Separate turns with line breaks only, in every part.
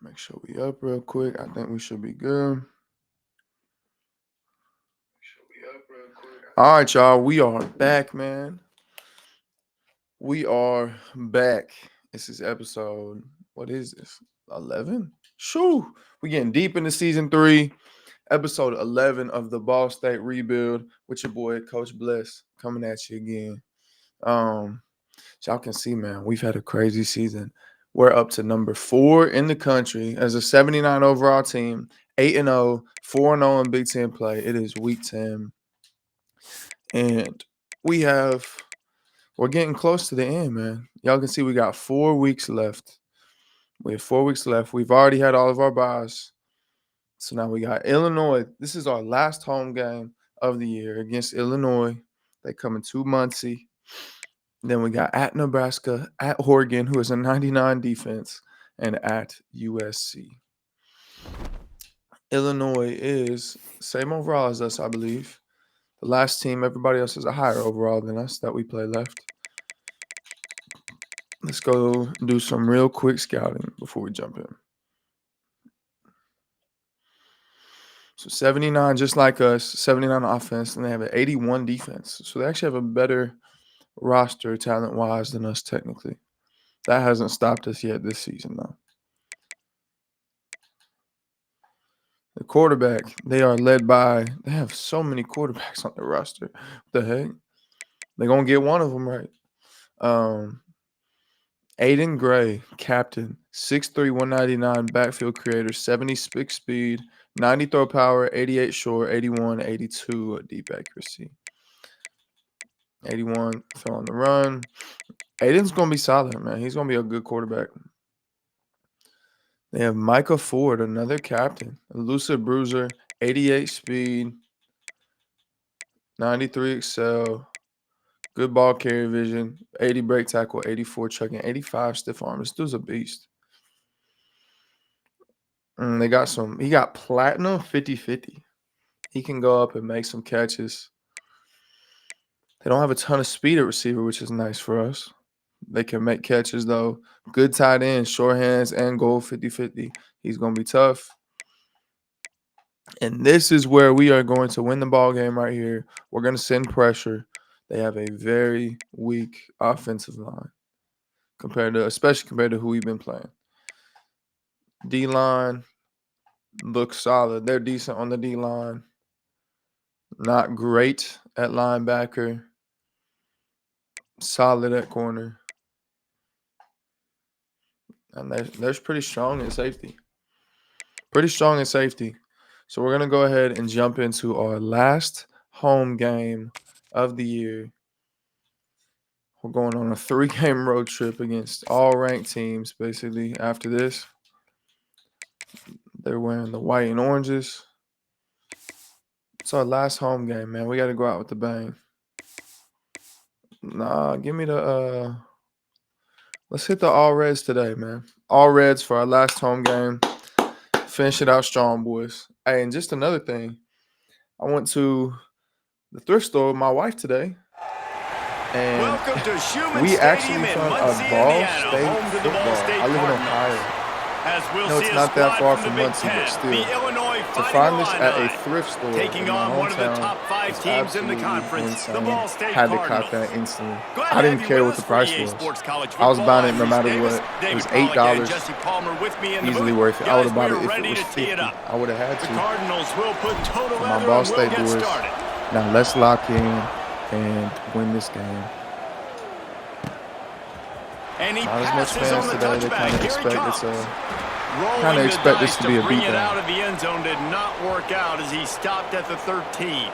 Make sure we up real quick. I think we should be good. All right, y'all. We are back, man. We are back. This is episode, what is this? 11? Shoo. We getting deep into season 3, episode 11 of the Ball State Rebuild with your boy, Coach Bless, coming at you again. Y'all can see, man, we've had a crazy season. We're up to number 4 in the country as a 79 overall team, 8-0, 4-0 in Big Ten play. It is week 10. And we're getting close to the end, man. Y'all can see we got 4 weeks left. We have 4 weeks left. We've already had all of our buys. So now we got Illinois. This is our last home game of the year against Illinois. They come in 2 Muncie. Then we got at Nebraska, at Oregon, who is a 99 defense, and at USC. Illinois is same overall as us, I believe. The last team, everybody else is a higher overall than us that we play left. Let's go do some real quick scouting before we jump in. So 79, just like us, 79 offense, and they have an 81 defense. So they actually have a better roster talent-wise than us technically. That hasn't stopped us yet this season, though. The quarterback, they have so many quarterbacks on their roster. What the heck? They're going to get one of them right. Aiden Gray, captain, 6'3", 199, backfield creator, 70 pick speed, 90 throw power, 88 short, 81, 82 deep accuracy. 81 fell on the run. Aiden's going to be solid, man. He's going to be a good quarterback. They have Micah Ford, another captain, elusive bruiser, 88 speed, 93 excel, good ball carrier vision, 80 break tackle, 84 chucking, 85 stiff arm. This dude's a beast. He got platinum 50-50. He can go up and make some catches. They don't have a ton of speed at receiver, which is nice for us. They can make catches, though. Good tight end, short hands, and goal 50-50. He's going to be tough. And this is where we are going to win the ball game right here. We're going to send pressure. They have a very weak offensive line, especially compared to who we've been playing. D-line looks solid. They're decent on the D-line. Not great at linebacker. Solid at corner. And they're pretty strong in safety. So we're going to go ahead and jump into our last home game of the year. We're going on a 3-game road trip against all ranked teams, basically, after this. They're wearing the white and oranges. It's our last home game, man. We got to go out with the bang. Give me the let's hit the all reds today, man. All reds for our last home game. Finish it out strong, boys. Hey, and just another thing. I went to the thrift store with my wife today. And we actually found a Ball State football. I live in Ohio. No, it's not that far from Muncie, but still. To find this at a thrift store in my hometown is absolutely insane. Had to cop that instantly. I didn't care what the price was. I was buying it no matter what. It was $8. Easily worth it. I would have bought it if it was $50. I would have had to. For my Ball State boys. Now let's lock in and win this game. Not as much fans today. They kind of expect this to be a beatdown.
Out of the end zone did not work out as he stopped at the 13.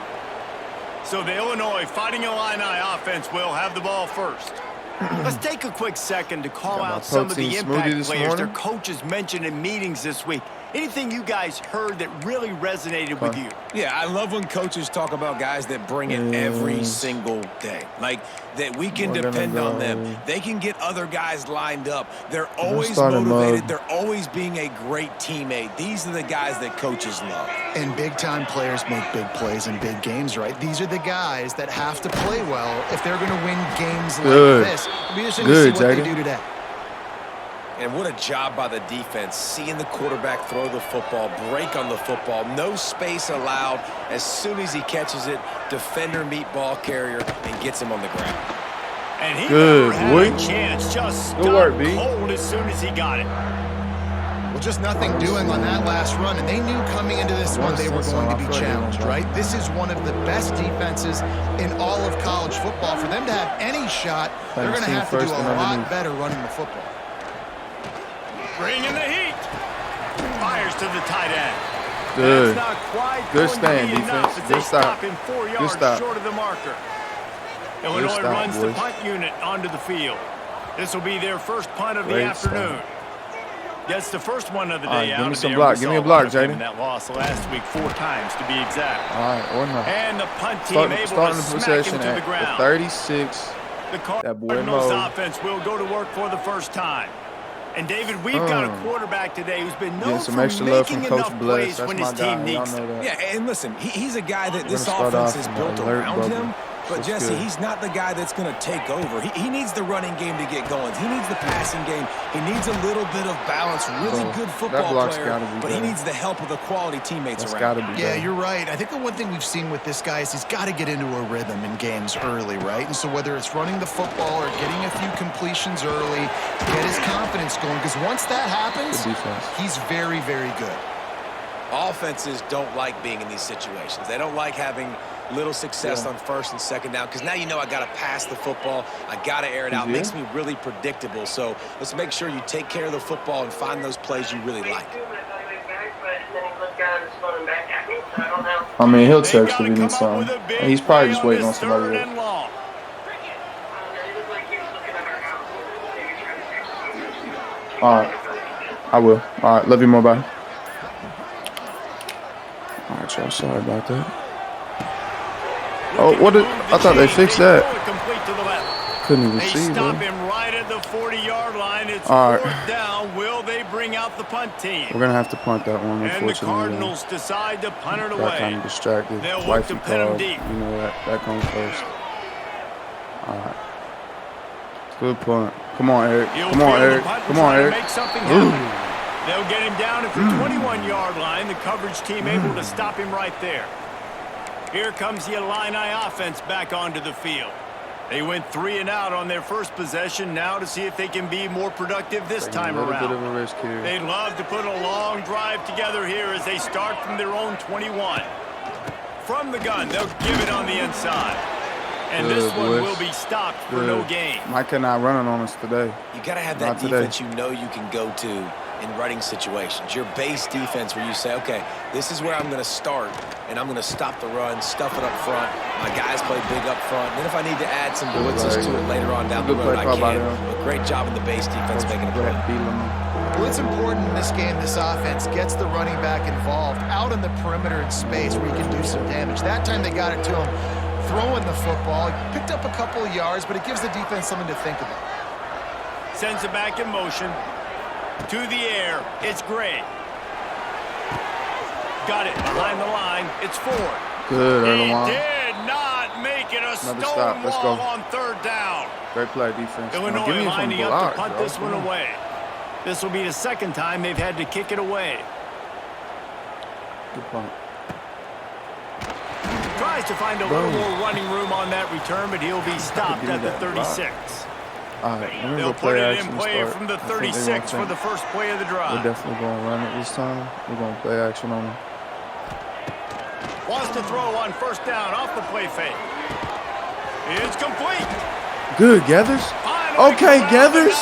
So the Illinois Fighting Illini offense will have the ball first. Let's take a quick second to call out some of the impact players their coaches mentioned in meetings this week. Anything you guys heard that really resonated with you?
Yeah, I love when coaches talk about guys that bring it every single day. Like, that we can depend on them. They can get other guys lined up. They're always motivated. They're always being a great teammate. These are the guys that coaches love.
And big-time players make big plays in big games, right? These are the guys that have to play well if they're going to win games like this. It'll be interesting to see what they do today.
And what a job by the defense, seeing the quarterback throw the football, break on the football, no space allowed. As soon as he catches it, defender meet ball carrier and gets him on the ground.
And he never had a chance, just stuck cold as soon as he got it.
Well, just nothing doing on that last run, and they knew coming into this one they were going to be challenged, right? This is one of the best defenses in all of college football. For them to have any shot, they're going to have to do a lot better running the football.
Bringing the heat. Fires to the tight end.
Good.
That's not quite
Good stand, defense.
Good
Good stop.
Him 4 yards short of the marker. Illinois runs the punt unit onto the field. This will be their first punt of the afternoon. That's the first one of the day out.
Give me some block. Give me a block, Jaden.
That loss last week 4 times to be exact.
All right, or not.
And the punt team able to smack him to the ground.
36.
The Cardinals offense will go to work for the first time. And David, we've got a quarterback today who's been known for making enough plays when his team needs them.
Yeah, and listen, he's a guy that this offense is built around him. But, Jesse, he's not the guy that's going to take over. He needs the running game to get going. He needs the passing game. He needs a little bit of balance. Really good football player, but he needs the help of the quality teammates around him.
Yeah, you're right. I think the one thing we've seen with this guy is he's got to get into a rhythm in games early, right? And so whether it's running the football or getting a few completions early, get his confidence going. Because once that happens, he's very, very good.
Offenses don't like being in these situations. They don't like having little success on first and second down because now you know I got to pass the football. I got to air it out. Makes me really predictable. So let's make sure you take care of the football and find those plays you really like.
I mean, he'll text if he needs something. He's probably just waiting on somebody else. All right. I will. All right. Love you more. Bye. All right, y'all. Sorry about that. Oh, what did I thought they fixed that? Couldn't even see, bro.
Stop him right at the 40-yard line. It's fourth down. Will they bring out the punt team?
We're gonna have to punt that one, unfortunately.
And the Cardinals decide to punt it away.
Got kind of distracted.
They'll look to pin him deep.
You know that comes first. All right. Good punt. Come on, Eric. Come on, Eric. Come on, Eric.
They'll get him down at the 21-yard line. The coverage team able to stop him right there. Here comes the Illini offense back onto the field. They went 3 and out on their first possession. Now to see if they can be more productive this time around.
Bit of a risk here.
They'd love to put a long drive together here as they start from their own 21. From the gun, they'll give it on the inside. And this one will be stopped for no gain.
Micah not running on us today.
You got to have that defense you know you can go to in running situations. Your base defense where you say, okay, this is where I'm going to start, and I'm going to stop the run, stuff it up front. My guys play big up front. And then if I need to add some blitzes to it later on down the road, I can. But great job in the base defense making a play.
Well, it's important in this game this offense gets the running back involved out in the perimeter in space where he can do some damage. That time they got it to him throwing the football. He picked up a couple of yards, but it gives the defense something to think about.
Sends it back in motion. To the air, it's Gray. Got it behind the line. It's Ford.
Good,
he did not make it a stone wall on third down.
Great play, defense.
Illinois lining up to punt this one away. This will be the second time they've had to kick it away.
Good punt.
Tries to find a little more running room on that return, but he'll be stopped at the 36.
All right,
they'll put it in play from the 36 for the first play of the drive.
We're definitely going to run it this time. We're going to play action on it.
Wants to throw on first down off the play fake. It's complete.
Good, Gathers. Okay, Gathers.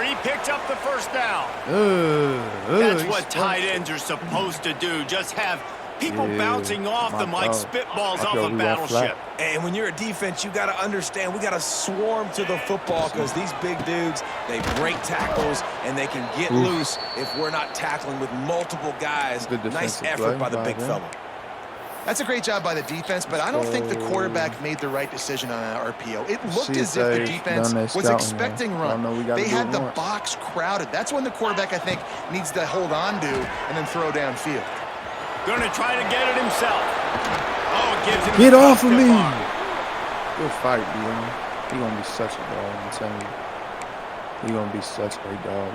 He picked up the first down. That's what tight ends are supposed to do. Just have People bouncing off them like spitballs off a battleship.
And when you're a defense, you got to understand, we got to swarm to the football because these big dudes, they break tackles and they can get loose if we're not tackling with multiple guys. Nice effort by the big fella.
That's a great job by the defense, but I don't think the quarterback made the right decision on that RPO. It looked as if the defense was expecting run. They had the box crowded. That's when the quarterback, I think, needs to hold on to and then throw downfield.
Going to try to get it himself. Oh, it gives him
Get off of me! Good fight, Dion. He's going to be such a dog, I'm telling you. He's going to be such a dog.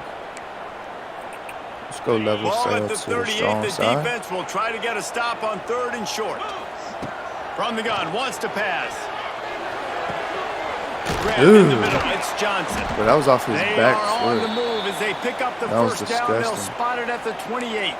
Let's go level set to the strong side.
The defense will try to get a stop on 3rd and short. From the gun, wants to pass. Grab in the middle, it's Johnson.
But that was off his back
foot.
foot.
On the move as they pick up the first down. They'll spot it at the 28.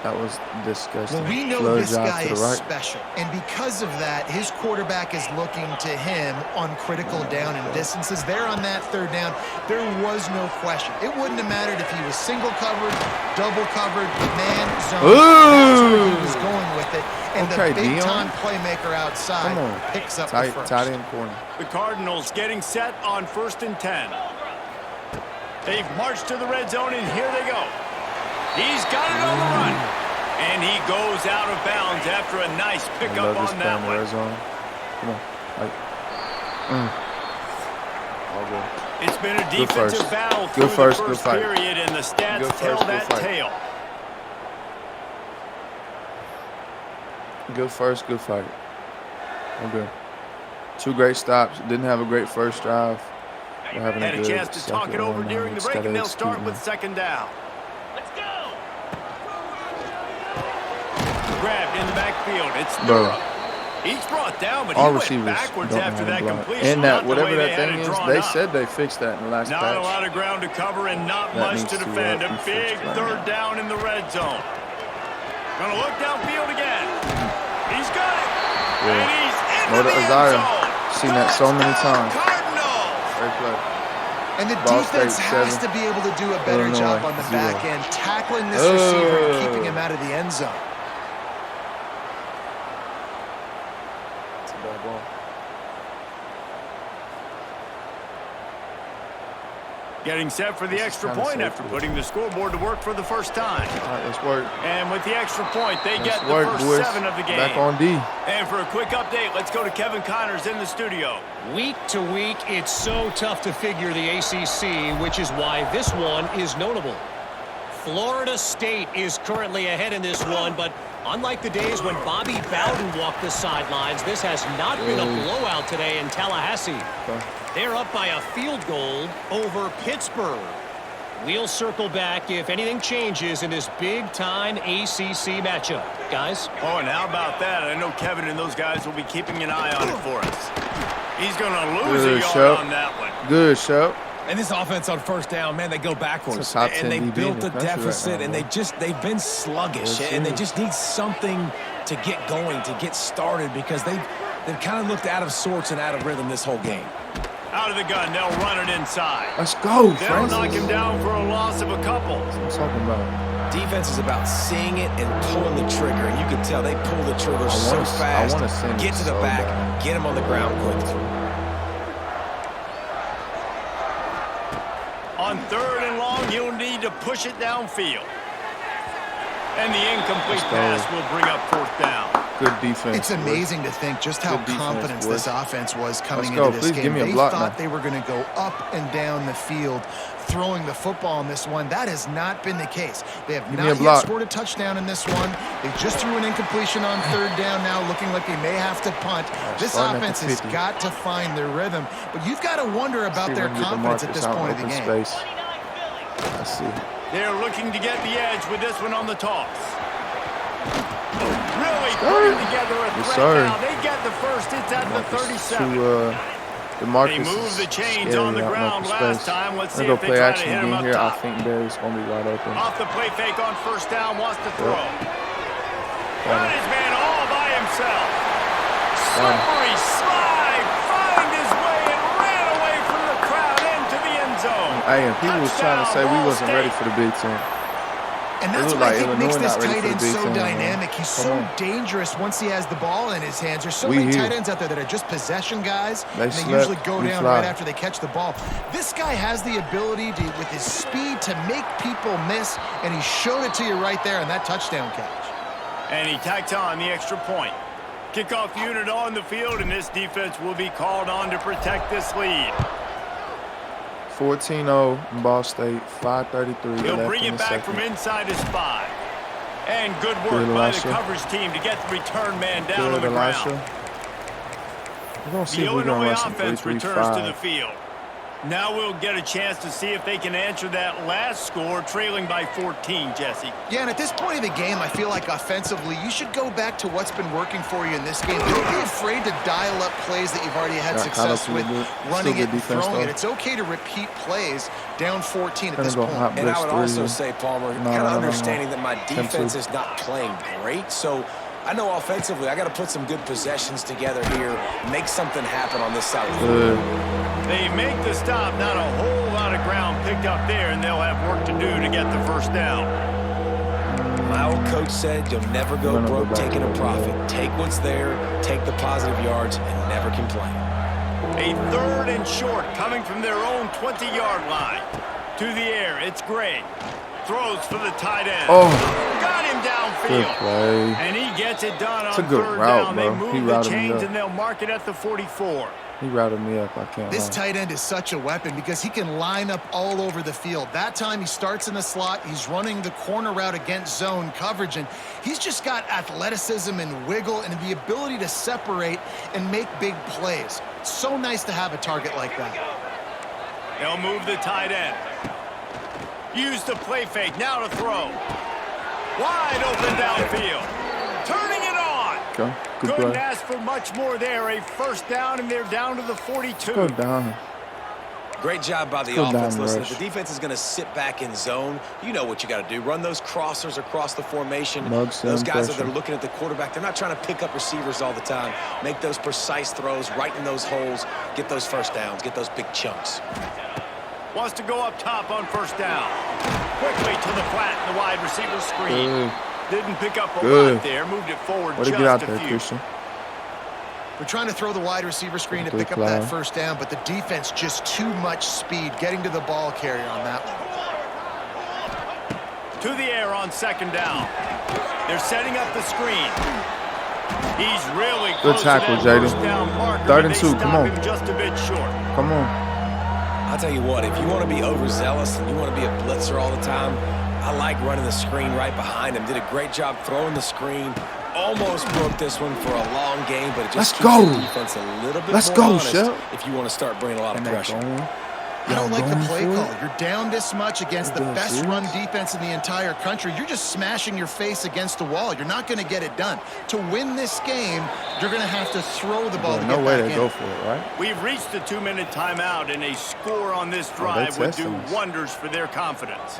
That was disgusting.
Well, we know this guy is special, and because of that, his quarterback is looking to him on critical down and distances. There on that 3rd down, there was no question. It wouldn't have mattered if he was single covered, double covered, man, zone. That's where he was going with it, and the big-time playmaker outside picks up the first.
Tight end corner.
The Cardinals getting set on 1st and 10. They've marched to the red zone, and here they go. He's got it on the run, and he goes out of bounds after a nice pickup on that one.
Come on. All good.
It's been a defensive battle through the first period, and the stats tell that tale.
Good first, good fight. Okay. 2 great stops. Didn't have a great first drive.
Had a chance to talk it over during the break, and they'll start with 2nd down. Grabbed in the backfield. It's Nura. He's brought down, but he went backwards after that completion.
And that, whatever that thing is, they said they fixed that in the last patch.
Not a lot of ground to cover and not much to defend. A big 3rd down in the red zone. Gonna look downfield again. He's got it. And he's into the end zone.
Seen that so many times.
Great
play.
And the defense has to be able to do a better job on the back end, tackling this receiver and keeping him out of the end zone.
Getting set for the extra point after putting the scoreboard to work for the first time.
All right, let's work.
And with the extra point, they get the first 7 of the game.
Back on D.
And for a quick update, let's go to Kevin Connors in the studio.
Week to week, it's so tough to figure the ACC, which is why this one is notable. Florida State is currently ahead in this one, but unlike the days when Bobby Bowden walked the sidelines, this has not been a blowout today in Tallahassee. They're up by a field goal over Pittsburgh. We'll circle back if anything changes in this big-time ACC matchup. Guys?
Oh, and how about that? I know Kevin and those guys will be keeping an eye on it for us. He's going to lose a yard on that one.
Good show.
And this offense on 1st down, man, they go backwards. And they built a deficit, and they've been sluggish, and they just need something to get going, to get started, because they've kind of looked out of sorts and out of rhythm this whole game.
Out of the gun, they'll run it inside.
Let's go,
They'll knock him down for a loss of a couple.
That's what I'm talking about.
Defense is about seeing it and pulling the trigger, and you can tell they pull the trigger so fast. Get to the back, get him on the ground quick.
On 3rd and long, you'll need to push it downfield. And the incomplete pass will bring up 4th down.
Good defense.
It's amazing to think just how confident this offense was coming into this game. They thought they were going to go up and down the field throwing the football in this one. That has not been the case. They have not yet scored a touchdown in this one. They just threw an incompletion on 3rd down now, looking like they may have to punt. This offense has got to find their rhythm, but you've got to wonder about their confidence at this point of the game.
Let's see.
They're looking to get the edge with this one on the toss. Really putting together a threat now. They get the first. It's at the 37. They moved the chains on the ground last time. Let's see if they try to hit him up top.
I think Barry's going to be wide open.
Off the play fake on 1st down, wants to throw. Got his man all by himself. Slippery slide, find his way and ran away from the crowd into the end zone.
Hey, and people was trying to say we wasn't ready for the Big Ten.
And that's what I think makes this tight end so dynamic. He's so dangerous once he has the ball in his hands. There's so many tight ends out there that are just possession guys, and they usually go down right after they catch the ball. This guy has the ability to, with his speed, to make people miss, and he showed it to you right there in that touchdown catch.
And he tacked on the extra point. Kickoff unit on the field, and this defense will be called on to protect this lead.
14-0 Ball State, 5:33
He'll
left
bring
in
it
the
back
second.
from inside his 5. And good work by the coverage team to get the return man down on the ground.
We're going to see
The
if we're going
Illinois
to run some
offense returns to the
3-3-5.
field. Now we'll get a chance to see if they can answer that last score, trailing by 14, Jesse.
Yeah, and at this point of the game, I feel like offensively, you should go back to what's been working for you in this game. Don't be afraid to dial up plays that you've already had success with, running it and throwing it. It's okay to repeat plays down 14 at this point.
And I would also say, Palmer, kind of understanding that my defense is not playing great, so I know offensively I got to put some good possessions together here, make something happen on this side of the field.
They make the stop, not a whole lot of ground picked up there, and they'll have work to do to get the first down.
My old coach said you'll never go broke taking a profit. Take what's there, take the positive yards, and never complain.
A 3rd and short coming from their own 20-yard line. To the air, it's Gray. Throws for the tight end.
Oh.
Got him downfield.
Good play.
And he gets it done on
It's a good
3rd
route,
down.
bro.
They move
He
the
routed me
chains,
up.
and they'll mark it at the 44.
He routed me up. I can't
This
lie.
tight end is such a weapon because he can line up all over the field. That time he starts in the slot. He's running the corner route against zone coverage, and he's just got athleticism and wiggle and the ability to separate and make big plays. So nice to have a target like that.
They'll move the tight end. Use the play fake. Now to throw. Wide open downfield. Turning it on.
Okay. Good
Couldn't
play.
ask for much more there. A first down, and they're down to the 42.
Go down.
Great job by the
Good
offense.
down
Listen,
rush.
if the defense is going to sit back in zone, you know what you got to do. Run those crossers across the formation.
Mugs
Those
and
guys
pressure.
that are looking at the quarterback, they're not trying to pick up receivers all the time. Make those precise throws, right in those holes, get those first downs, get those big chunks.
Wants to go up top on first down. Quickly to the flat in the wide receiver screen.
Good.
Didn't pick up a
Good.
lot there. Moved it forward
Way to
just
get out
a
there,
few.
Christian.
We're trying to throw the wide receiver screen to
Good
pick up
play.
that first down, but the defense just too much speed getting to the ball carrier on that one.
To the air on second down. They're setting up the screen. He's really close
tackle,
to that
Jaden.
first down marker,
3rd
but
and
they
2,
stop
come on.
him just a bit short.
Come on.
I'll tell you what, if you want to be overzealous and you want to be a blitzer all the time, I like running the screen right behind him. Did a great job throwing the screen. Almost broke this one for a long game, but it just keeps the defense a little bit more honest if you want to start bringing a lot of pressure.
I don't like the play call. You're down this much against the best run defense in the entire country. You're just smashing your face against the wall. You're not going to get it done. To win this game, you're going to have to throw the ball to get
No way
back
they
in.
go for it, right?
We've reached the 2-minute timeout, and a score on this drive would do
testing us.
wonders for their confidence.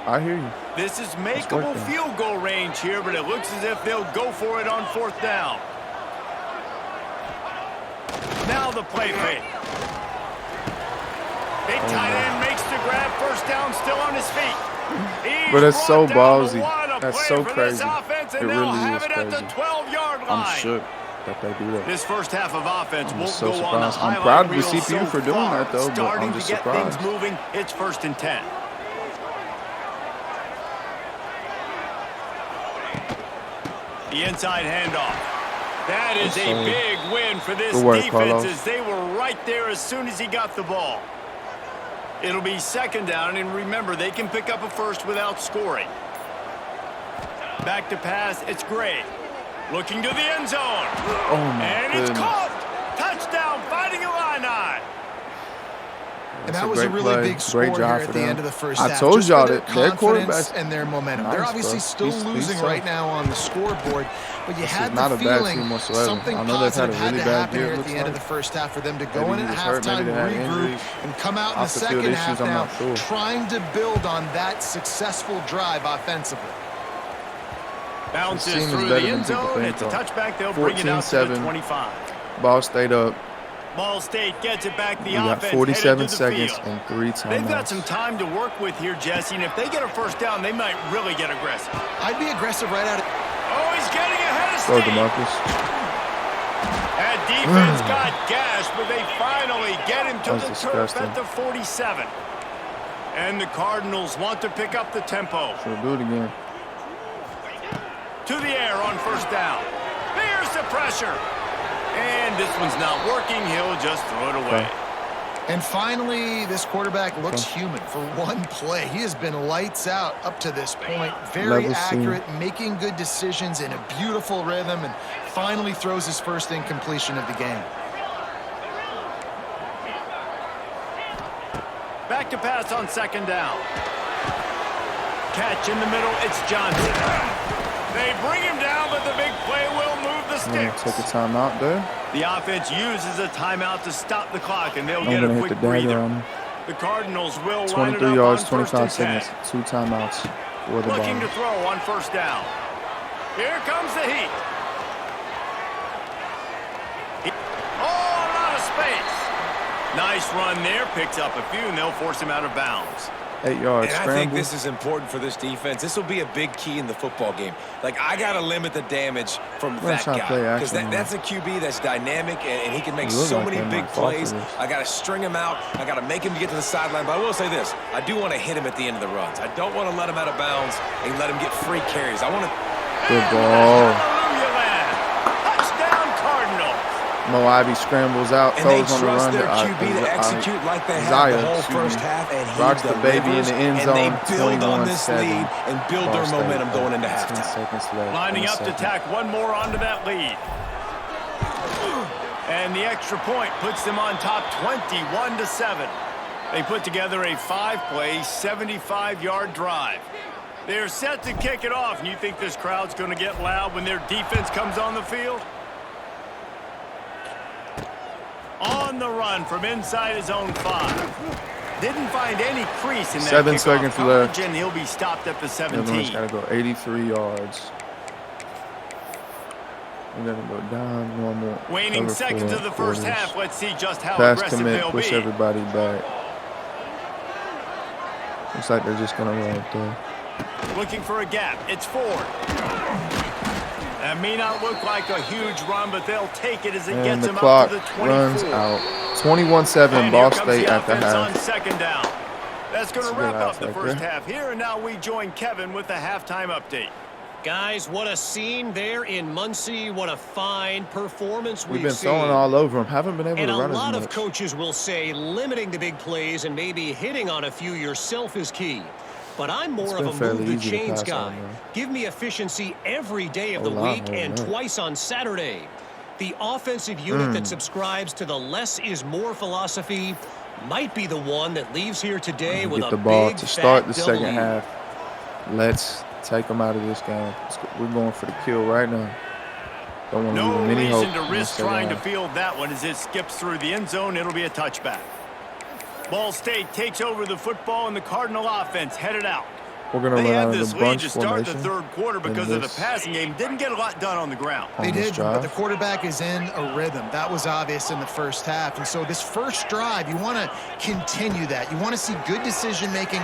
I hear you.
This is makeable field goal range here, but it looks as if they'll go for it on fourth down. Now the play fake. Big tight end makes the grab. First down, still on his feet. He's
But it's so
brought down the
ballsy.
line of
That's
play
so
for
crazy.
this offense, and
It
they'll
really
have
is
it at the
crazy.
12-yard line.
I'm shook that they do that.
This first half of offense
I'm
won't
so
go on the
surprised. I'm
highlight
proud of the
reel
CPU
so
for doing
far.
that, though, but
Starting
I'm just
to get
surprised.
things moving. It's 1st and 10. The inside handoff. That is a big win for this
Good work,
defense
Carlos.
as they were right there as soon as he got the ball. It'll be second down, and remember, they can pick up a first without scoring. Back to pass, it's Gray. Looking to the end zone.
Oh, my
And
goodness.
it's caught. Touchdown, Fighting Illini.
And
That's
that
a
was a
great
really
play.
big score
Great
here
job
at
for
the
them.
end of the first
I
half.
told
Just
y'all
for their
that their
confidence
quarterback-
and their momentum.
Nice,
They're obviously
bro.
still
He's
losing
tough.
right now on the scoreboard, but you had
not
the
a bad
feeling
team whatsoever.
something
I know they've had a
positive
really
had to
bad
happen
year,
here
it
at the
looks
end of
like.
the first half for them to go
Maybe
in
he
at
was hurt, maybe
halftime,
they had
regroup,
injuries.
and come out in the
Off the field
second
issues,
half
I'm
now,
not sure.
trying to build on that successful drive offensively.
Bounces
team is
through
better
the
than
end
people
zone.
think,
It's a
though.
touchback. They'll bring it out to the
14-7.
25.
Ball stayed up.
Ball State gets it back. The
We got
offense
47
headed to the
seconds
field.
and 3
They've got some
timeouts.
time to work with here, Jesse, and if they get a first down, they might really get aggressive.
I'd be aggressive right out of...
Oh, he's getting ahead of
Go,
steam.
DeMarcus.
That defense got gashed, but they finally get him to
That
the
was
turf
disgusting.
at the 47. And the Cardinals want to pick up the tempo.
Should do it again.
To the air on first down. There's the pressure. And this one's not working. He'll just throw it away.
And finally, this quarterback looks human for one play. He has been lights out up to this point. Very
Level C.
accurate, making good decisions in a beautiful rhythm, and finally throws his first incompletion of the game.
Back to pass on second down. Catch in the middle. It's Johnson. They bring him down, but the big play will move the
I'm going
sticks.
to take a timeout there.
The offense uses a timeout to stop the clock, and they'll
I'm
get
going
a
to hit the
quick
dagger
breather.
on him.
The Cardinals will line it
23
up
yards,
on first
25
and 10.
seconds. 2 timeouts for the
Looking to
ball.
throw on first down. Here comes the heat. Oh, a lot of space. Nice run there. Picks up a few, and they'll force him out of bounds.
8 yards.
And I think
Scramble.
this is important for this defense. This will be a big key in the football game. Like, I got to limit the damage from
We're
that
trying to play
guy. Because
action,
that's a QB that's dynamic, and he can make
He looks
so
like
many
they
big
might fall for
plays.
this.
I got to string him out. I got to make him get to the sideline. But I will say this. I do want to hit him at the end of the runs. I don't want to let him out of bounds and let him get free carries. I want to...
Good ball.
Hallelujah land. Touchdown Cardinals.
Mo Ivy scrambles out,
And they
throws on the
trust
run
their
to
QB to execute like they have
Isaiah,
the whole
excuse
first
me.
half, and he
Rocks the baby in
delivers,
the end
and they
zone,
build on this
21-7.
lead and build their momentum going into
10
halftime.
seconds left.
Lining
in the
up to
second.
tack one more onto that lead. And the extra point puts them on top 21-7. They put together a 5-play, 75-yard drive. They're set to kick it off, and you think this crowd's going to get loud when their defense comes on the field? On the run from inside his own 5. Didn't find any crease in that
7
kickoff
seconds
coverage,
left.
and he'll be stopped at the
The other one's
17.
got to go 83 yards. We're going to go down normal.
Waning
cover
seconds
four
of the first
quarters.
half. Let's see just how
Pass
aggressive
commit,
they'll
push
be.
everybody back. Looks like they're just going to run it there.
Looking for a gap. It's Ford. That may not look like a huge run, but they'll take it as it
And
gets
the
them
clock
up to the 24.
runs out. 21-7,
And
Ball
here comes
State
the
at the
offense on
half.
second down. That's going
That's
to
a good
wrap up
half
the
right
first
there.
half here, and now we join Kevin with the halftime update.
Guys, what a scene there in Muncie. What a fine performance
We've
we've
been throwing
seen.
all over them. Haven't been able
And
to
a
run as
lot
much.
of coaches will say limiting the big plays and maybe hitting on a few yourself is key. But I'm more
been
of a
fairly
move the
easy to
chains
pass on,
guy.
though.
Give me efficiency every day of the
Oh,
week
line,
and
oh, no.
twice on Saturday. The offensive unit that subscribes to the less is more philosophy might be the one that leaves here today with
Get
a
the ball
big
to start
fat
the
double
second
lead.
half. Let's take them out of this game. We're going for the kill right now. Don't want to
No
leave them any hope.
reason to
in the
risk
second
trying to
half.
field that one as it skips through the end zone. It'll be a touchback. Ball State takes over the football, and the Cardinal offense headed out.
We're going to
They
run out
had
of
this
the
lead
bunch
to start the
formation
third quarter because of the
this-
passing game. Didn't get a lot done on the ground.
on
They
this
did, but
drive.
the quarterback is in a rhythm. That was obvious in the first half. And so this first drive, you want to continue that. You want to see good decision-making.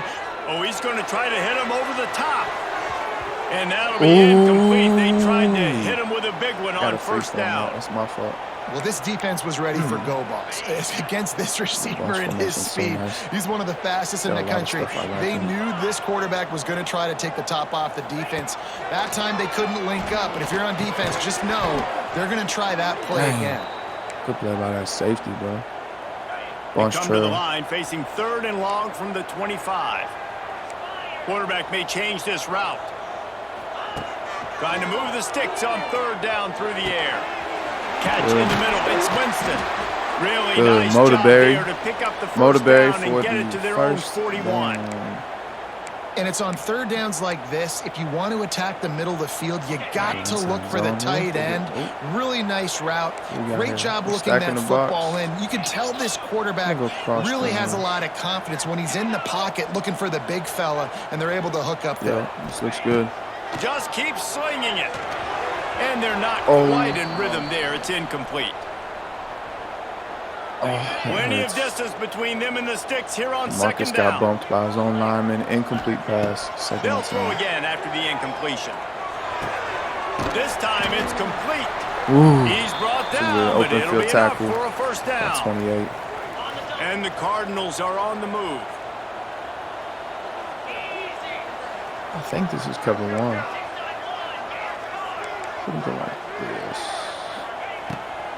Oh, he's going to try to hit him over the top. And that'll be incomplete. They tried to hit him with a big one
Got
on
a free
first
throw on that.
down.
That's my fault.
Well, this defense was ready for go balls. Against this receiver
Bunch
and his
formation's so
speed.
nice.
He's one of the fastest in
Got
the
a lot of
country.
stuff I like
They
in it.
knew this quarterback was going to try to take the top off the defense. That time they couldn't link up. But if you're on defense, just know they're going to try that play again.
Good play by that safety, bro.
They
Bunch
come to the
trail.
line facing third and long from the 25. Quarterback may change this route. Trying to move the sticks on third down through the air. Catch in the middle. It's Winston. Really
Good.
nice
Motor
job
Berry.
there to pick up the first
Motorberry
down
for
and get it
the
to their own
first
41.
down.
And it's on third downs like this. If you want to attack the middle of the field, you got to look for the tight end. Really nice route.
got
Great
here.
job
We're
looking
stacking
that
the box.
football in. You can tell this quarterback
I'm gonna go cross
really
the
has a
line.
lot of confidence when he's in the pocket looking for the big fella, and they're able to hook up there.
Yeah, this looks good.
Just keep slinging it. And they're not
Oh.
quite in rhythm there. It's incomplete. Plenty of
hurts.
distance between them and the sticks here on
Marcus
second
got
down.
bumped by his own lineman. Incomplete pass. Second
They'll
and
throw
10.
again after the incompletion. This time it's complete.
Ooh.
He's brought
It's a
down,
good
but
open
it'll
field
be
tackle.
enough for a first down.
28.
And the Cardinals are on the move.
I think this is cover 1. Couldn't go like this.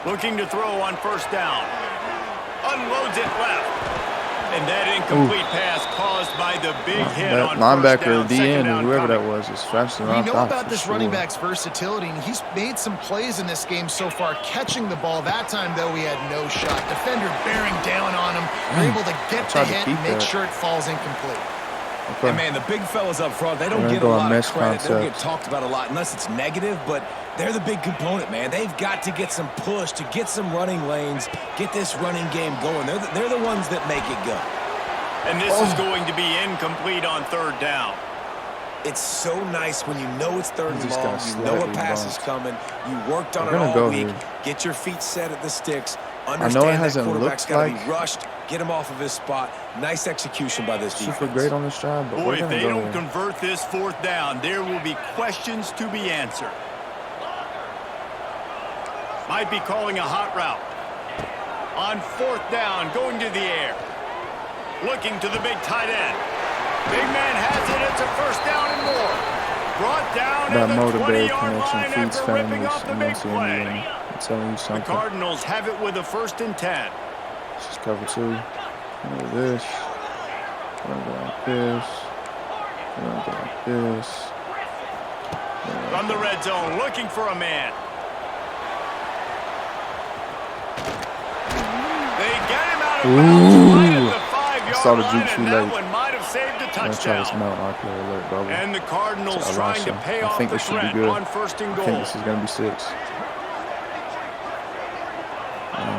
Looking to throw on first down. Unloads it left. And that incomplete pass caused by the big hit
That
on
linebacker,
first down,
DN,
second
or
down
whoever that
coming.
was, is faster than
We
I
know
thought.
about
for
this
sure.
running back's versatility, and he's made some plays in this game so far, catching the ball. That time, though, he had no shot. Defender bearing down on him, able to get the
tried to
hit
keep
and make
that.
sure it falls incomplete.
Okay.
And man, the big fellas up front, they don't
We're gonna
get a
go on
lot of
mesh
credit. They don't get
concepts.
talked about a lot unless it's negative, but they're the big component, man. They've got to get some push, to get some running lanes, get this running game going. They're the ones that make it go.
And this is going to be incomplete on third down.
It's so nice when you know it's third
He
and
just
long,
got
you know a
slightly
pass is
bumped.
coming, you worked on
We're
it
gonna
all
go
week,
here.
get your feet set at the sticks,
know it
understand that
hasn't
quarterback's
looked
got to
like
be rushed, get him off of his spot. Nice execution by this defense.
Super great on this drive, but
Boy,
we're
if
going to
they
go
don't
here.
convert this fourth down, there will be questions to be answered. Might be calling a hot route. On fourth down, going to the air. Looking to the big tight end. Big man has it. It's a first down and more. Brought down
That
at the
motivated
20-yard
connection
line
feeds
after ripping
families
off the
and
big
makes you
play.
Indian. I'm telling you
The
something.
Cardinals have it with a first and 10.
This is cover 2. We're going to do this. We're going to go like this. We're going to go like this.
From the red zone, looking for a man. They get him out of bounds right at the 5-yard
Saw the
line,
juke too
and that
late.
one might have saved a
I'm going to try this
touchdown.
mount RPO alert, bubble.
And the Cardinals
So,
trying to
Elisha,
pay
I
off
think
the
this should be
threat
good.
on first and
I
goal.
think this is going to be 6.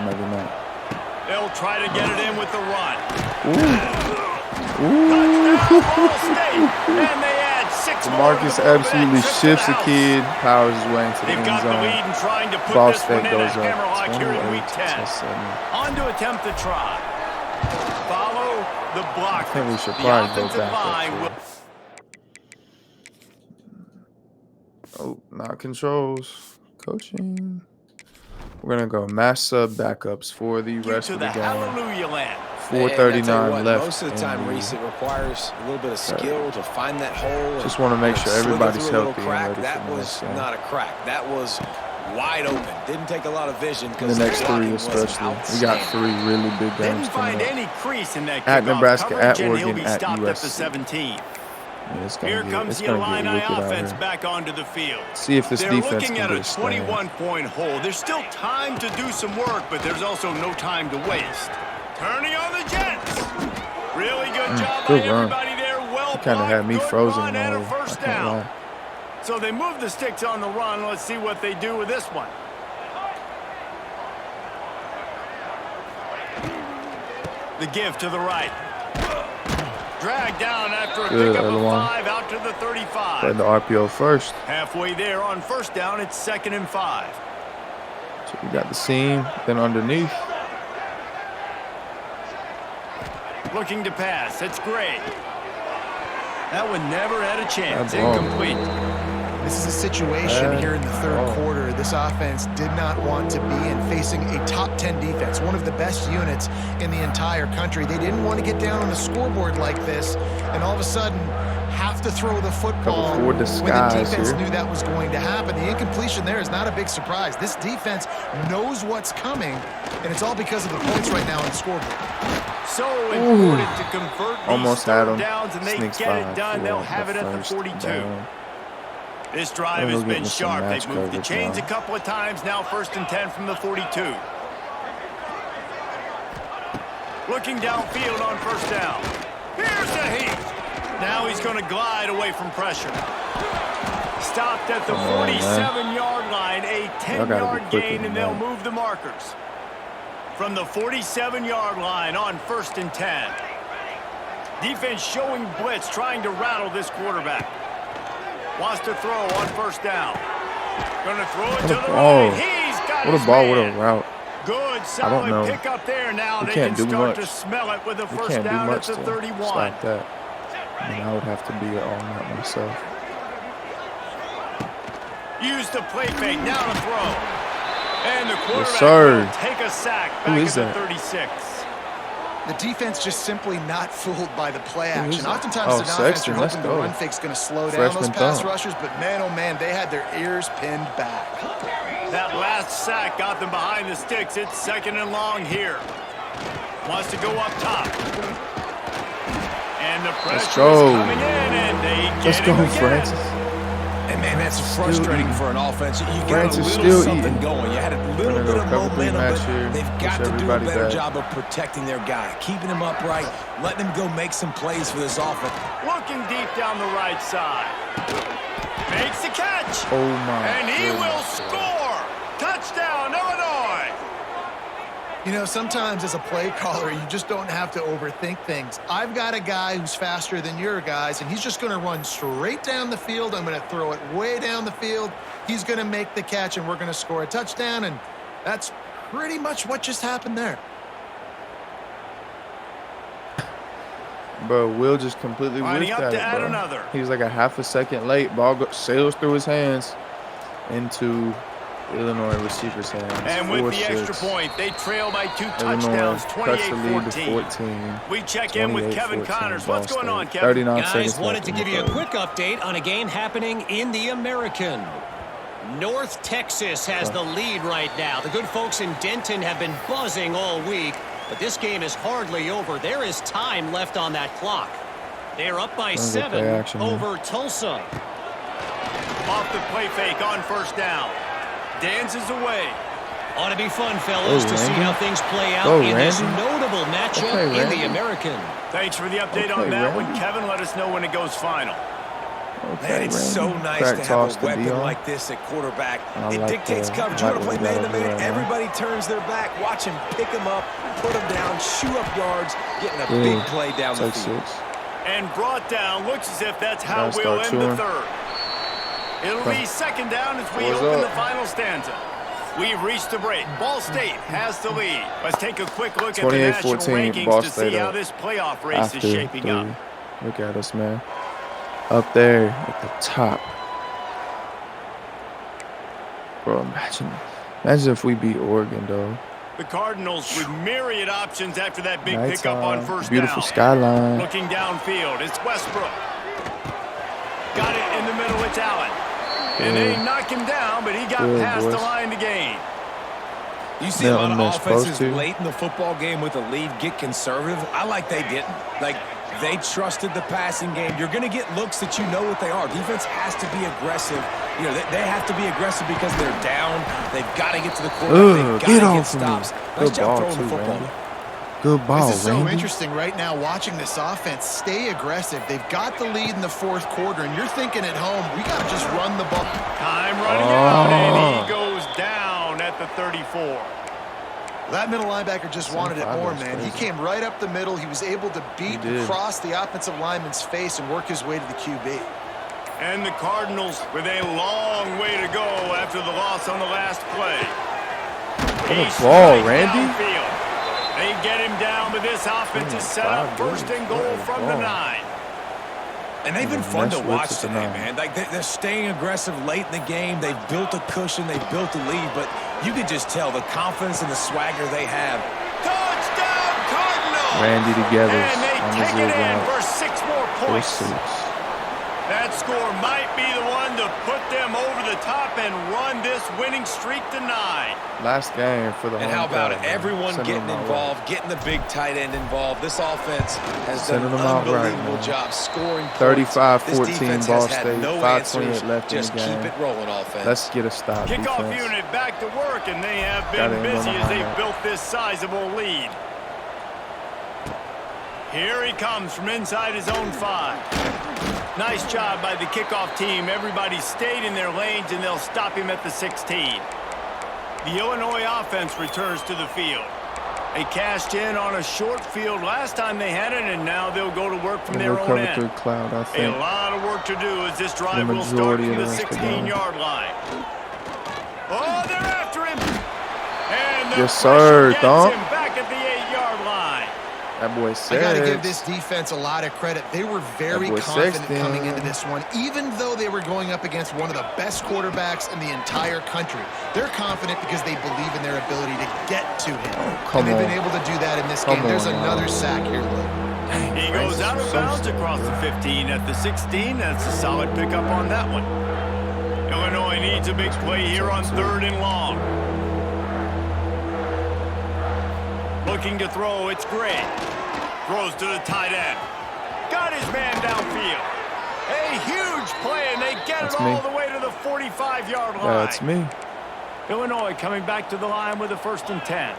Maybe not.
They'll try to get it in with the run.
Ooh.
Ball State, and they add 6 more.
Marcus
to the
absolutely
trip to
shifts
the
a
house.
kid, powers his way into the
They've
end
got the
zone.
lead and trying to put
Ball
this one
State
in a
goes up
hammerlock here in
28
week 10.
to 7.
On to attempt the try. Follow the block.
I think we should
The
probably go
offensive
back
line
up
will.
here. Oh, not controls. Coaching. We're going to go mass sub backups for the rest
To
of
the
the game.
hallelujah land.
And I tell you
4:39
what,
left.
most of the
in
time,
the-
Reese, it requires a little bit of skill to find that hole.
Just want to make sure
slither
everybody's
through a little
healthy and
crack.
ready
That
for the
was
next game.
not a crack. That was wide open. Didn't take a lot of vision
The
because
next
blocking
3
was
especially. We got
outstanding.
3 really big
Didn't
games
find
coming up.
any crease in that
At
kickoff
Nebraska,
coverage,
at
and he'll
Oregon,
be
at
stopped at the
USC.
17.
Yeah, it's
Here
gonna
comes
get
the
wicked
Illini
out
offense
here.
back onto the field.
See if this
They're
defense
looking
can
at a
get a stand.
21-point hole. There's still time to do some work, but there's also no time to waste. Turning on the Jets. Really good job by
good run.
everybody there. Well
Kind of had me
blocked. Good
frozen
run and a
though. I
first
can't
down.
lie.
So they move the sticks on the run. Let's see what they do with this one. The give to the right. Dragged down after a
Good,
pickup of
Erlewine.
5 out to the 35.
Played the RPO first.
Halfway there on first down, it's 2nd and 5.
So we got the seam, then underneath.
Looking to pass. It's Gray. That one never had a chance.
That ball.
Incomplete.
This is a situation here in the third
Oh.
quarter this offense did not want to be in, facing a top 10 defense, one of the best units in the entire country. They didn't want to get down on the scoreboard like this and all of a sudden have to throw the football
Cover 4
when the
disguise
defense
here.
knew that was going to happen. The incompletion there is not a big surprise. This defense knows what's coming, and it's all because of the points right now on the scoreboard.
So important to convert these
Almost had
third
him.
downs, and they
Sneaks
get it
5
done.
for
They'll have it at the
first
42.
down.
This drive
They'll
has
get
been
with some
sharp.
match
They've moved the
coverage
chains
now.
a couple of times. Now 1st and 10 from the 42. Looking downfield on first down. Here's the heat. Now he's going to glide away from pressure. Stopped at the 47-yard line. A
Y'all gotta be
10-yard
quicker
gain,
than
and they'll
that.
move the markers. From the 47-yard line on 1st and 10. Defense showing blitz, trying to rattle this quarterback. Wants to throw on first down. Going to throw it to the
ball.
right. He's got
What
his
a ball, what
man.
a route.
Good,
I don't
solid
know.
pick up there. Now
We
they
can't
can
do
start
much.
to smell it with the
We
first
can't do
down at
much
the
to
31.
stop that. I mean, I would have to be all that myself.
Use the play fake. Now to throw. And the quarterback
sir.
will take a sack
Who
back
is
at the
that?
36.
The defense just simply not fooled by the play
Who is
action.
that?
Oftentimes,
Oh,
the offense,
Sexton,
you're
let's
hoping the
go.
run fake's going to slow down those
Freshman
pass
thump.
rushers, but man, oh man, they had their ears pinned back.
That last sack got them behind the sticks. It's 2nd and long here. Wants to go up top. And the pressure is
go.
coming in, and they get
Let's
him
go,
again.
Francis.
And man, that's
Still
frustrating
eating.
for an offense. You got
Francis
a little
still
something
eating.
going. You had a little
Gonna
bit
go
of
cover three
momentum,
match
but
here.
they've
Push
got to do a
everybody
better
back.
job of protecting their guy, keeping him upright, letting him go make some plays for this offense.
Looking deep down the right side. Makes the catch.
Oh my.
And he will
goodness.
score. Touchdown, Illinois.
You know, sometimes as a play caller, you just don't have to overthink things. I've got a guy who's faster than your guys, and he's just going to run straight down the field. I'm going to throw it way down the field. He's going to make the catch, and we're going to score a touchdown, and that's pretty much what just happened there.
Bro, Will just completely
Lining
whiffed
up
at
to
it,
add
bro.
another.
He was like a half a second late. Ball sails through his hands into Illinois receiver's hands.
And with the
4-6.
extra point, they trail by 2
Illinois
touchdowns,
cuts the lead to
28-14.
14.
We check in with Kevin
28-14,
Connors.
Ball
What's going
State.
on, Kevin?
39
Guys,
seconds
wanted
left
to
in
give
the
you a
third.
quick update on a game happening in the American. North Texas has the lead right now. The good folks in Denton have been buzzing all week, but this game is hardly over. There is time left on that clock. They're up by
Gonna go
7
play action, man.
over Tulsa.
Off the play fake on first down. Dances away.
Ought to be fun, fellas,
Go,
to see
Randy.
how things play out
Go,
in this
Randy.
notable matchup
Okay,
in the
Randy.
American.
Thanks for the update
Okay,
on that one,
Randy.
Kevin. Let us know when it goes final.
Okay,
Man, it's so
Randy.
nice
Crack
to have
toss
a
to
weapon
Dion.
like this at quarterback.
I
It
like
dictates
the-
coverage.
I
You
like
want to play
what we got
man-to-man,
over there, man.
everybody turns their back. Watch him pick him up, put him down, shoot up yards, getting a
Yeah.
big play down the
Take
field.
6.
And brought down. Looks as if that's how
Gotta
we'll
start
end the
chewing.
third. It'll be second down as we
What's
open
up?
the final stanza. We've reached the break. Ball State has the lead. Let's take a quick look at the national
28-14,
rankings
Ball
to
State
see how
up.
this playoff race
After
is shaping
3.
up.
Look at us, man. Up there at the top. Bro, imagine if we beat Oregon, though.
The Cardinals with myriad options after that big pickup on
Nighttime,
first
beautiful
down.
skyline.
Looking downfield, it's Westbrook. Got it in the middle, it's Allen. And they knock him down, but he got
Good,
past the
boys.
line to gain.
You see a lot
Milton,
of
they're supposed
offenses
to.
late in the football game with a lead get conservative. I like they didn't. Like, they trusted the passing game. You're going to get looks that you know what they are. Defense has to be aggressive. You know, they have to be aggressive because they're down. They've got to get to the quarterback. They've got
Get
to
off
get
of me.
stops. Nice
Good
job
ball,
throwing the
too,
football.
Randy. Good ball,
This is so
Randy.
interesting right now watching this offense stay aggressive. They've got the lead in the fourth quarter, and you're thinking at home, we got to just run the ball.
Time running out, and he
Oh.
goes down at the 34.
That middle linebacker just wanted it
25
more,
was
man. He
crazy.
came right up the middle. He was able to beat
He did.
across the offensive lineman's face and work his way to the QB.
And the Cardinals with a long way to go after the loss on the last play.
What a
He
ball,
strikes
Randy.
downfield. They get him down, but this offense is set up
5,
first
dude.
and goal
What a
from the
ball.
9.
And they've been
Yeah,
fun to
nice
watch
work at the
today,
9.
man. Like, they're staying aggressive late in the game. They've built a cushion. They've built a lead. But you could just tell the confidence and the swagger they have.
Touchdown, Cardinals!
Randy together
And they
on the
take it
zig
in
line.
for 6 more points.
4-6.
That score might be the one to put them over the top and run this winning streak to 9.
Last game for the
And
home
how about
crowd,
it?
man.
Everyone
Sending
getting
them out
involved, getting the big tight end involved. This offense has
Sending
done an
them out right,
unbelievable
man.
job scoring points.
35-14
This defense
Ball
has had
State,
no
5:28
answers.
left in
Just
the game.
keep it rolling, offense.
Let's get a stop,
Kickoff
defense.
unit back to work, and they have
Gotta
been
end on
busy
the
as
high
they've
note.
built this sizable lead. Here he comes from inside his own 5. Nice job by the kickoff team. Everybody stayed in their lanes, and they'll stop him at the 16. The Illinois offense returns to the field. They cashed in on a short field last time they had it, and now they'll go to work from
And
their
we'll
own
cover
end.
3 cloud, I
A
think.
lot of work to do as this drive will start
majority
from
of
the
the rest of the game.
16-yard line. Oh, they're after him. And
Yes, sir,
Gets
Thump.
him back at the 8-yard line.
That boy
I got to give
says.
this defense a lot of credit. They were very
boy
confident
Sexton.
coming into this one, even though they were going up against one of the best quarterbacks in the entire country. They're confident because they believe in their ability to get to him.
come
and they've
on.
been able to do that in this
Come
game. There's
on,
another sack here, Luke.
He goes out of bounds across the 15 at the 16. That's a solid pickup on that one. Illinois needs a big play here on 3rd and long. Looking to throw, it's Gray. Throws to the tight end. Got his man downfield. A huge play, and they get
That's
it all
me.
the way to the 45-yard line.
That's me.
Illinois coming back to the line with a 1st and 10.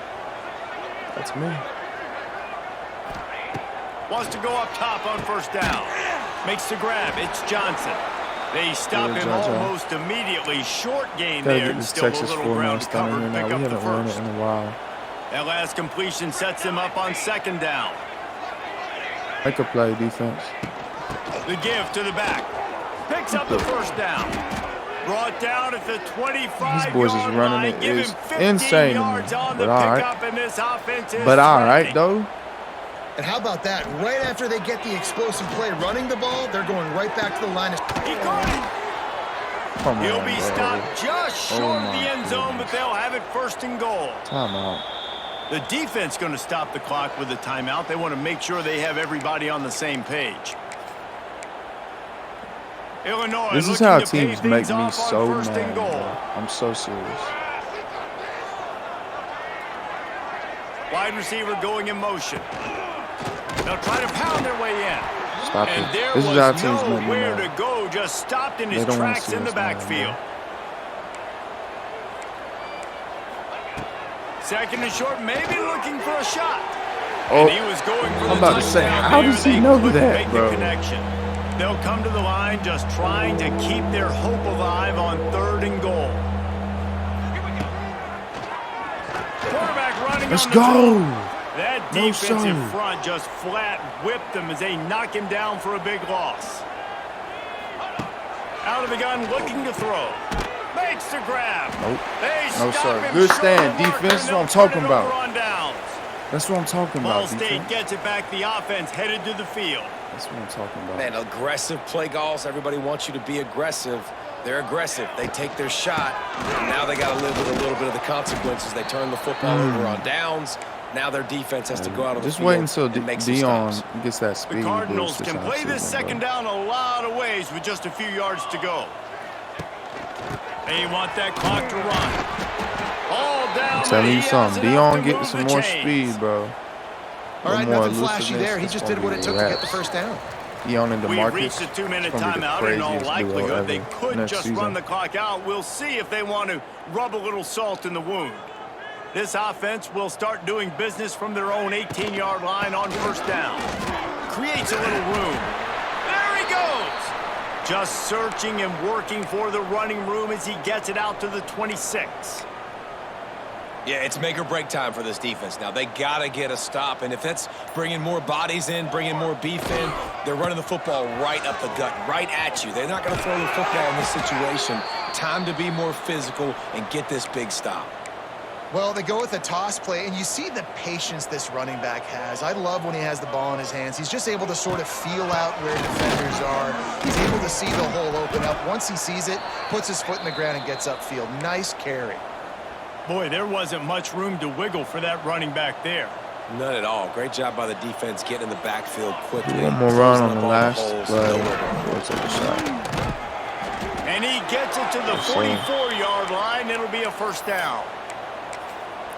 That's me.
Wants to go up top on 1st down. Makes the grab. It's Johnson. They stop
Good,
him
Johnson.
almost immediately. Short gain
Gotta
there,
get
and
this
still a
Texas
little
4-man
ground to
stunning
cover
here
to
now.
pick
We
up the
haven't run it
1st.
in a while.
That last completion sets him up on 2nd down.
Make a play, defense.
The give to the back. Picks up the 1st down. Brought down at the 25-yard
These boys is running
line.
it
Give
is
him 15
insane to me,
yards on the
but all right.
pickup, and this offense is
But all right,
threatening.
though.
And how about that? Right after they get the explosive play running the ball, they're going right back to the line of...
He caught it.
Come
He'll
on,
be
bro.
stopped just
Oh
short of the
my
end zone, but they'll have it 1st and goal.
Timeout.
The defense going to stop the clock with a timeout. They want to make sure they have everybody on the same page. Illinois
This is
looking
how
to pay
teams make
things
me
off
so
on 1st and
mad.
goal.
Bro. I'm so serious.
Wide receiver going in motion. They'll try to pound their way in.
Stop
And
it.
there
This is
was
how teams make me
nowhere to
mad.
go, just stopped in his
They don't wanna
tracks
see
in the
us mad,
backfield.
man.
2nd and short, maybe looking for a shot.
Oh,
And he was going for
I'm
the
about to say,
touchdown
how
there.
does he
They
know
couldn't
that,
make
bro?
the connection. They'll come to the line just trying to keep their hope alive on 3rd and goal. Quarterback running
let's
on the
go.
field. That
No,
defensive
sir.
front just flat whipped them as they knock him down for a big loss. Out of the gun, looking to throw. Makes the grab.
Nope.
They
No,
stop
sir.
him
Good
short
stand,
of the marker,
defense.
and
That's what
they'll
I'm
turn
talking
it
about.
over on downs.
That's what I'm talking
Ball
about,
State
defense.
gets it back. The offense headed to the field.
That's what I'm talking about.
Man, aggressive play calls. Everybody wants you to be aggressive. They're aggressive. They take their shot. And now they got to live with a little bit of the consequences. They turn the football over on downs. Now their defense has to go out on the
Just
field
wait until
and make some
Dion
stops.
gets that speed.
The Cardinals
boost
can play this second down a lot of ways with just a few yards to go. They want that clock to run. All down.
I'm telling you
he
something.
has enough
Dion
to
getting
move
some
the
more
chains.
speed, bro.
All right,
more
nothing flashy
elusiveness.
there. He
It's
just
gonna
did what
be
it took to get the
raps.
1st down.
Dion and
We've
DeMarcus.
reached the 2-minute
it's gonna be the
timeout. In all
craziest duo
likelihood, they
ever
could
next
just
season.
run the clock out. We'll see if they want to rub a little salt in the wound. This offense will start doing business from their own 18-yard line on 1st down. Creates a little room. There he goes. Just searching and working for the running room as he gets it out to the 26.
Yeah, it's make or break time for this defense now. They got to get a stop, and if that's bringing more bodies in, bringing more beef in, they're running the football right up the gut, right at you. They're not going to throw the football in this situation. Time to be more physical and get this big stop.
Well, they go with a toss play, and you see the patience this running back has. I love when he has the ball in his hands. He's just able to sort of feel out where defenders are. He's able to see the hole open up. Once he sees it, puts his foot in the ground and gets upfield. Nice carry.
Boy, there wasn't much room to wiggle for that running back there.
None at all. Great job by the defense getting in the backfield quickly.
One more run on
Closing
the
up all
last
holes.
play.
No wiggle.
We'll take a shot.
And he gets it to the 44-yard line. It'll be a 1st down.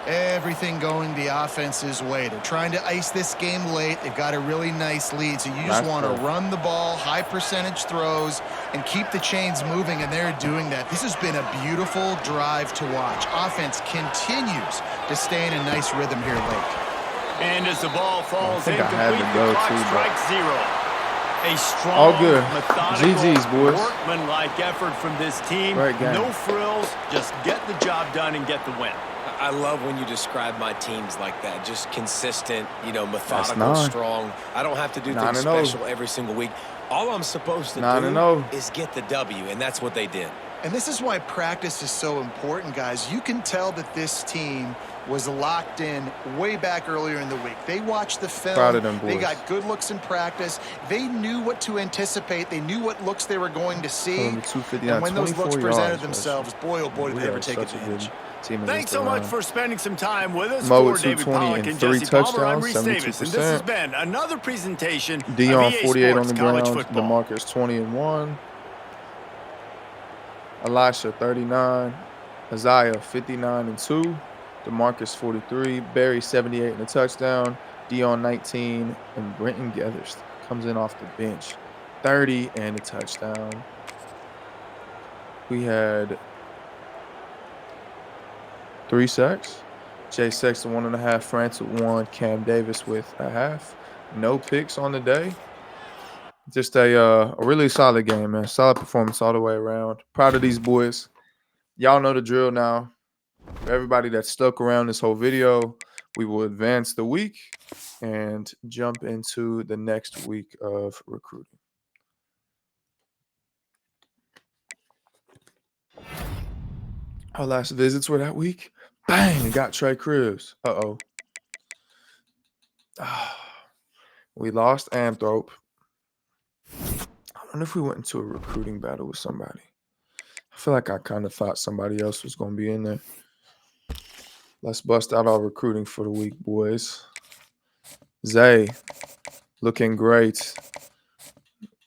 Everything going the offense's way. They're trying to ice this game late. They've got a really nice lead, so you just want to run the ball, high percentage throws, and keep the chains moving, and they're doing that. This has been a beautiful drive to watch. Offense continues to stay in a nice rhythm here late.
And as the ball falls
I think I had
incomplete,
to go
the clock
too, but-
strikes 0. A strong,
All good.
methodical,
GG's, boys.
workmanlike effort from this team.
Great game.
No frills, just get the job done and get the win.
I love when you describe my teams like that. Just consistent, you know,
That's
methodical,
9.
strong. I don't have to do
9-0.
things special every single week. All I'm supposed to
9-0.
do is get the W, and that's what they did.
And this is why practice is so important, guys. You can tell that this team was locked in way back earlier in the week. They watched the film.
Proud of them boys.
They got good looks in practice. They knew what to anticipate. They knew what looks they were going to see.
And
when those looks presented themselves, boy, oh boy, did they ever take advantage.
Thanks so much for spending some time with us.
Mo
For David Pollack and
3
Jesse Palmer, I'm
touchdowns,
Reese Davis, and this
72%.
has been another presentation
Dion
of EA
48
Sports
on the
College
ground.
Football.
DeMarcus 20-1. Elisha 39. Isaiah 59-2. DeMarcus 43. Barry 78 and a touchdown. Dion 19. And Brenton Gathers comes in off the bench. 30 and a touchdown. We had 3 sacks. Jay Sexton 1.5. France with 1. Cam Davis with a half. No picks on the day. Just a really solid game, man. Solid performance all the way around. Proud of these boys. Y'all know the drill now. For everybody that stuck around this whole video, we will advance the week and jump into the next week of recruiting. Our last visits were that week. Bang! Got Trey Cribs. Uh-oh. We lost Anthrop. I wonder if we went into a recruiting battle with somebody. I feel like I kind of thought somebody else was going to be in there. Let's bust out our recruiting for the week, boys. Zay, looking great.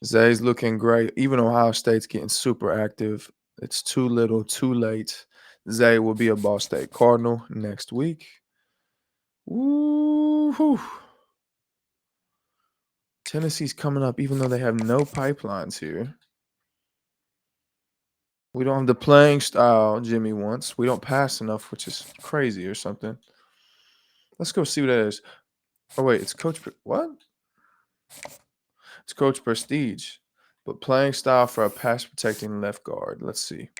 Zay's looking great. Even Ohio State's getting super active. It's too little, too late. Zay will be a Ball State Cardinal next week. Woo-hoo. Tennessee's coming up, even though they have no pipelines here. We don't have the playing style Jimmy wants. We don't pass enough, which is crazy or something. Let's go see what that is. Oh, wait, it's Coach... What? It's Coach Prestige. But playing style for a pass-protecting left guard. Let's see.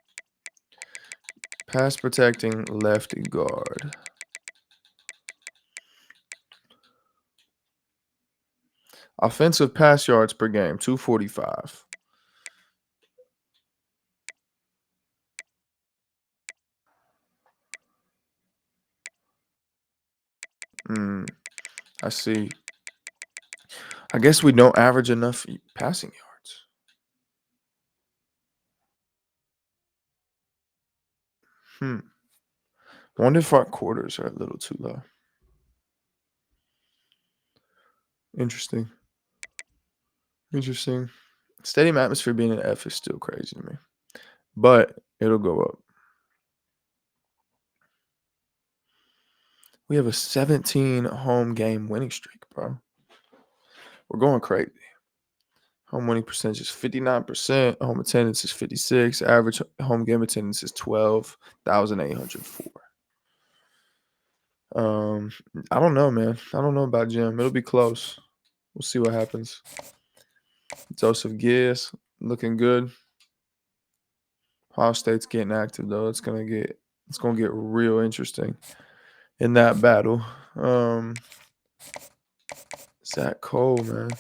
Pass-protecting left guard. Offensive pass yards per game, 245. I see. I guess we don't average enough passing yards. I wonder if our quarters are a little too low. Interesting. Stadium atmosphere being an F is still crazy to me. But it'll go up. We have a 17 home game winning streak, bro. We're going crazy. Home winning percentage is 59%. Home attendance is 56. Average home game attendance is 12,804. I don't know, man. I don't know about Jim. It'll be close. We'll see what happens. Joseph Gibbs looking good. Ohio State's getting active though. It's gonna get real interesting in that battle. Zach Cole, man.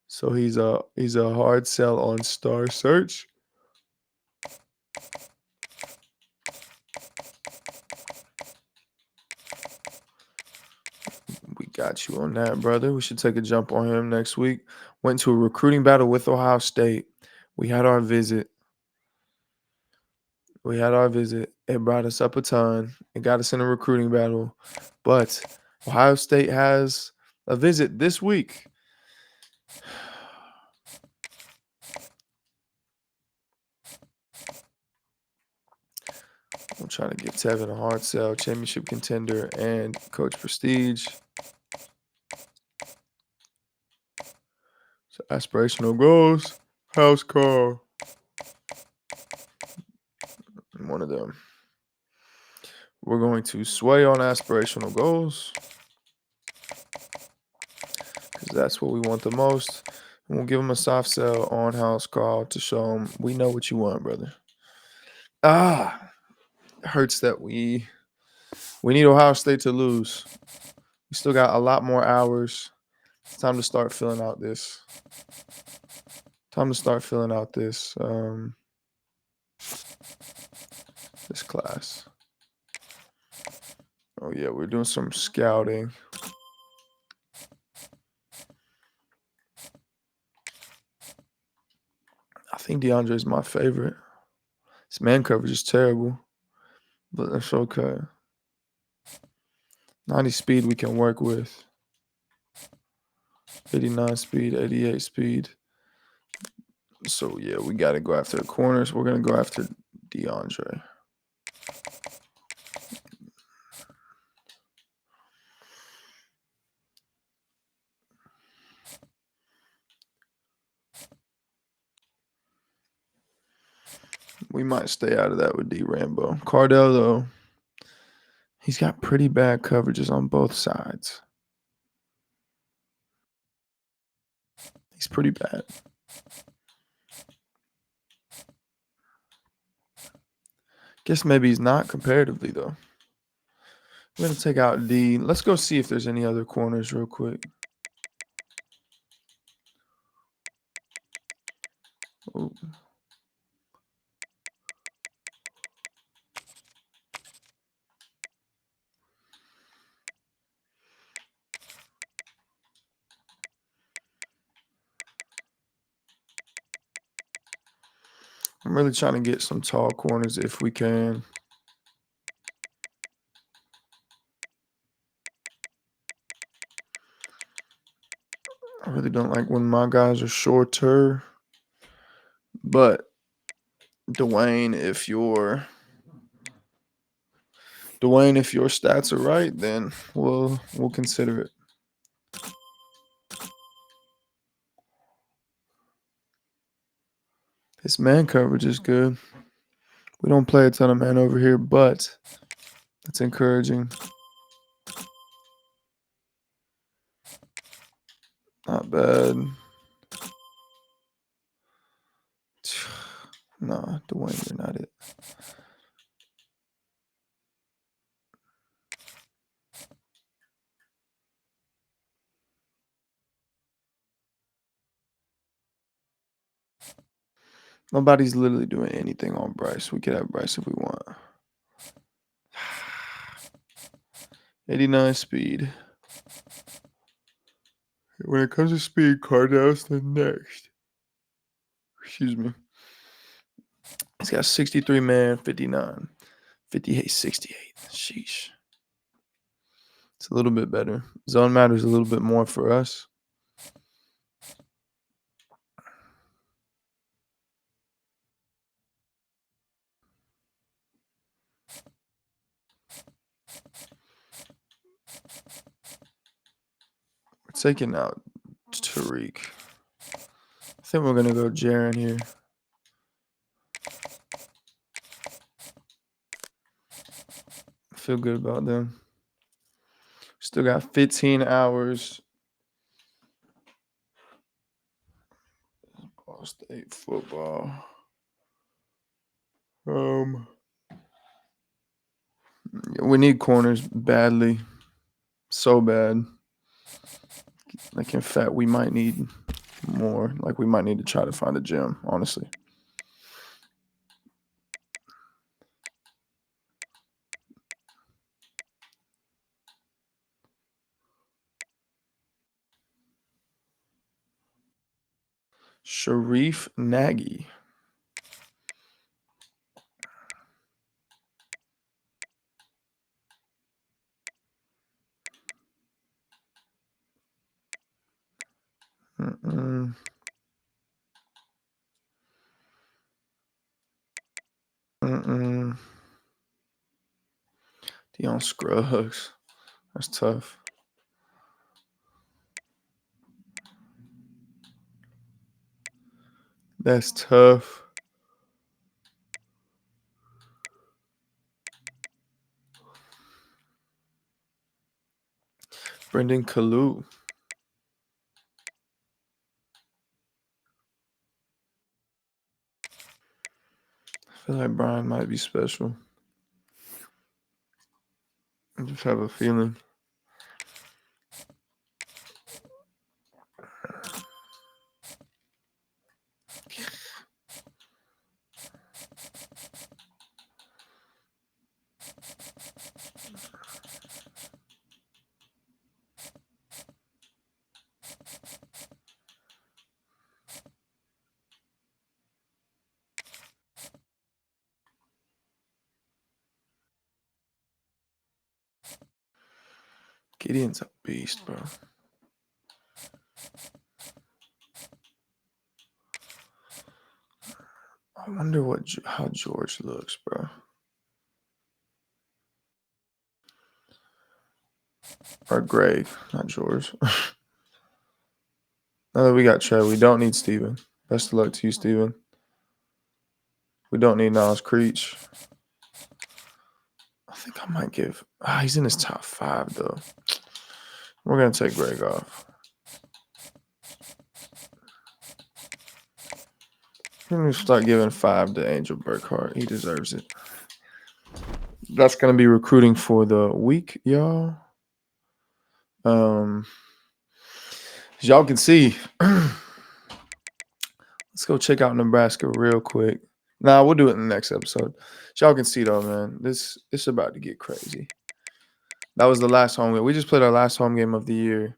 So he's a hard sell on Star Search. We got you on that, brother. We should take a jump on him next week. Went to a recruiting battle with Ohio State. We had our visit. It brought us up a ton. It got us in a recruiting battle. But Ohio State has a visit this week. I'm trying to give Tevin a hard sell, championship contender, and Coach Prestige. So aspirational goals, house call. One of them. We're going to sway on aspirational goals because that's what we want the most. And we'll give them a soft sell on house call to show them we know what you want, brother. It hurts that we need Ohio State to lose. We still got a lot more hours. It's time to start filling out this. This class. Oh, yeah, we're doing some scouting. I think DeAndre's my favorite. His man coverage is terrible, but that's okay. 90 speed we can work with. 89 speed, 88 speed. So, yeah, we got to go after the corners. We're going to go after DeAndre. We might stay out of that with D. Rambo. Cardell, though, he's got pretty bad coverages on both sides. He's pretty bad. Guess maybe he's not comparatively, though. We're going to take out D. Let's go see if there's any other corners real quick. Oh. I'm really trying to get some tall corners if we can. I really don't like when my guys are shorter. But Dwayne, if your stats are right, then we'll consider it. His man coverage is good. We don't play a ton of man over here, but that's encouraging. Not bad. Nah, Dwayne, you're not it. Nobody's literally doing anything on Bryce. We could have Bryce if we want. 89 speed. When it comes to speed, Cardell's the next. Excuse me. He's got 63 man, 59, 58, 68. Sheesh. It's a little bit better. Zone matters a little bit more for us. We're taking out Tariq. I think we're going to go Jaren here. I feel good about them. Still got 15 hours. Ball State football. We need corners badly. So bad. Like, in fact, we might need more. Like, we might need to try to find a gym, honestly. Sharif Nagy. Deion Scruggs. That's tough. That's tough. Brendan Kalu. I feel like Brian might be special. I just have a feeling. Gideon's a beast, bro. I wonder how George looks, bro. Or Greg, not George. Now that we got Trey, we don't need Steven. Best of luck to you, Steven. We don't need Niles Creech. I think I might give. He's in his top 5, though. We're going to take Greg off. We're going to start giving 5 to Angel Burkhart. He deserves it. That's going to be recruiting for the week, y'all. As y'all can see, let's go check out Nebraska real quick. Nah, we'll do it in the next episode. As y'all can see, though, man, it's about to get crazy. That was the last home game. We just played our last home game of the year.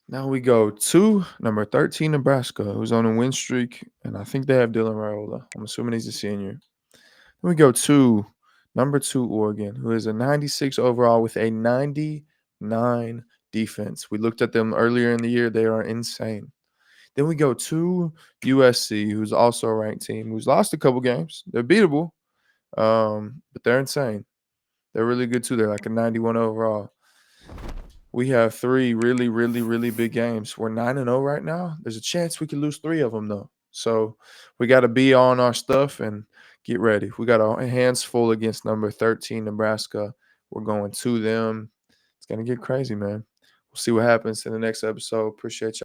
Now we go to number 13, Nebraska, who's on a win streak, and I think they have Dylan Raiola. I'm assuming he's a senior. Then we go to number 2, Oregon, who is a 96 overall with a 99 defense. We looked at them earlier in the year. They are insane. Then we go to USC, who's also a ranked team, who's lost a couple games. They're beatable, but they're insane. They're really good, too. They're like a 91 overall. We have 3 really, really, really big games. We're 9-0 right now. There's a chance we could lose 3 of them, though. So we got to be on our stuff and get ready. We got our hands full against number 13, Nebraska. We're going to them. It's going to get crazy, man. We'll see what happens in the next episode. Appreciate y'all.